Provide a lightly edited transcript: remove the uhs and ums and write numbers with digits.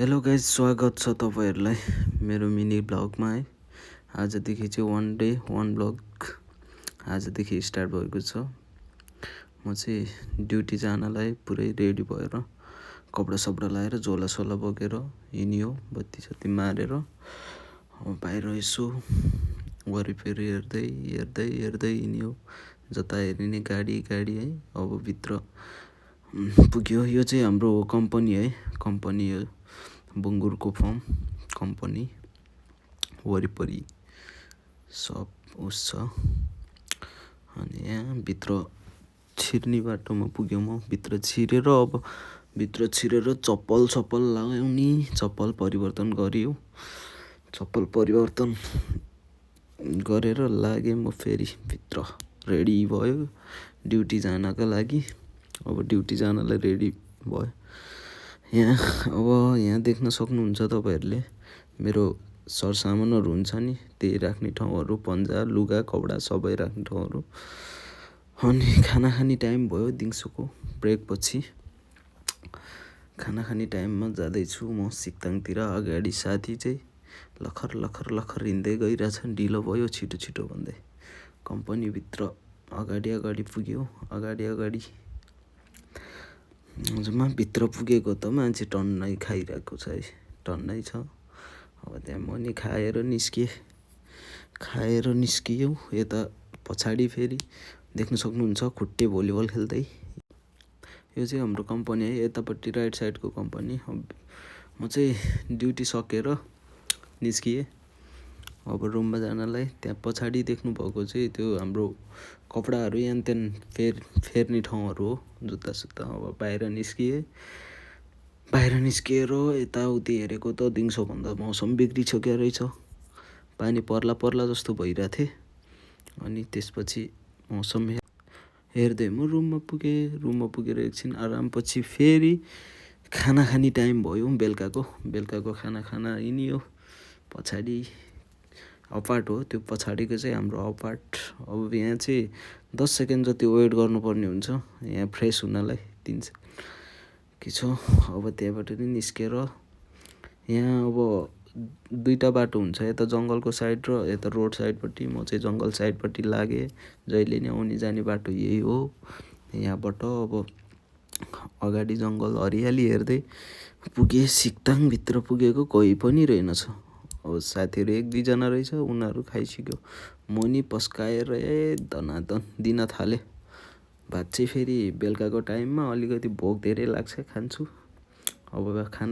Hello guys, स्वागत छ तपाईँहरूलाई मेरो मिनी ब्लगमा है। आजदेखि चाहिँ वान डे वान ब्लग आजदेखि स्टार्ट भएको छ। म चाहिँ ड्युटी जानलाई पुरै रेडी भएर कपडा सपडा लाएर झोला सोला बोकेर हिँडियो, बत्ती सत्ती मारेर अब बाहिर यसो वरिपरि हेर्दै हेर्दै हेर्दै हिँड्यो। जता हेरिने गाडी गाडी है। अब भित्र पुग्यो। यो चाहिँ हाम्रो कम्पनी है, कम्पनी हो बुङ्गुरको फर्म कम्पनी। वरिपरि सब उस छ। अनि यहाँ भित्र छिर्ने बाटोमा पुग्यो। म भित्र छिरेर अब भित्र छिरेर चप्पल सप्पल लगाउने, चप्पल परिवर्तन गरियो। चप्पल परिवर्तन गरेर लागेँ म फेरि भित्र। रेडी भयो ड्युटी जानका लागि। अब ड्युटी जानलाई रेडी भयो। यहाँ देख्न सक्नुहुन्छ तपाईँहरूले मेरो सरसामानहरू हुन्छ नि, त्यही राख्ने ठाउँहरू, पन्जा लुगा कपडा सबै राख्ने ठाउँहरू। अनि खाना खाने टाइम भयो। दिउँसोको ब्रेक पछि खाना खाने टाइममा जाँदैछु म सिक्ताङतिर। अगाडि साथी चाहिँ लखर लखर लखर हिँड्दै गइरहेछ। ढिलो भयो छिटो छिटो भन्दै कम्पनीभित्र अगाडि पुग्यो। अगाडि भित्र पुगेको त मान्छे टन्नै खाइरहेको छ है, टन्नै छ। अब त्यहाँ म नि खाएर निस्कियो। यता पछाडि फेरि देख्न सक्नुहुन्छ खुट्टे भलिबल खेल्दै। यो चाहिँ हाम्रो कम्पनी है, यतापट्टि राइट साइडको कम्पनी। म चाहिँ ड्युटी सकेर निस्किएँ अब रुममा जानलाई। त्यहाँ पछाडि देख्नुभएको चाहिँ त्यो हाम्रो कपडाहरू यहाँ त्यहाँ फेर्ने ठाउँहरू हो, जुत्ता सुत्ता। अब बाहिर निस्किएर यताउति हेरेको त दिउँसोभन्दा मौसम बिग्रिसक्यो रहेछ। पानी पर्ला जस्तो भइरहेको थिएँ। अनि त्यसपछि मौसम हेर्दै म रुममा पुगेर एकछिन आरामपछि फेरि खाना खाने टाइम भयो। बेलुकाको खाना हिँडियो। पछाडि अपार्ट हो, त्यो पछाडिको चाहिँ हाम्रो अपार्ट। अब यहाँ चाहिँ 10 सेकेन्ड जति वेट गर्नुपर्ने हुन्छ यहाँ फ्रेस हुनलाई। 3 सेकेन्ड के छ। अब त्यहाँबाट नि निस्केर यहाँ अब दुईवटा बाटो हुन्छ, यता जङ्गलको साइड र यता रोड साइडपट्टि। म चाहिँ जङ्गल साइडपट्टि लागेँ। जहिले नि आउने जाने बाटो यही हो। यहाँबाट अब अगाडि जङ्गल हरियाली हेर्दै पुगेँ। सिक्ताङभित्र पुगेको कोही पनि रहेनछ। अब साथीहरू 1-2 जना रहेछ, उनीहरू खाइसक्यो। म नि पस्काएर दनादन दिन थालेँ। भात चाहिँ फेरि बेलुकाको टाइममा अलिकति भोक धेरै लाग्छ, खान्छु। अब खाना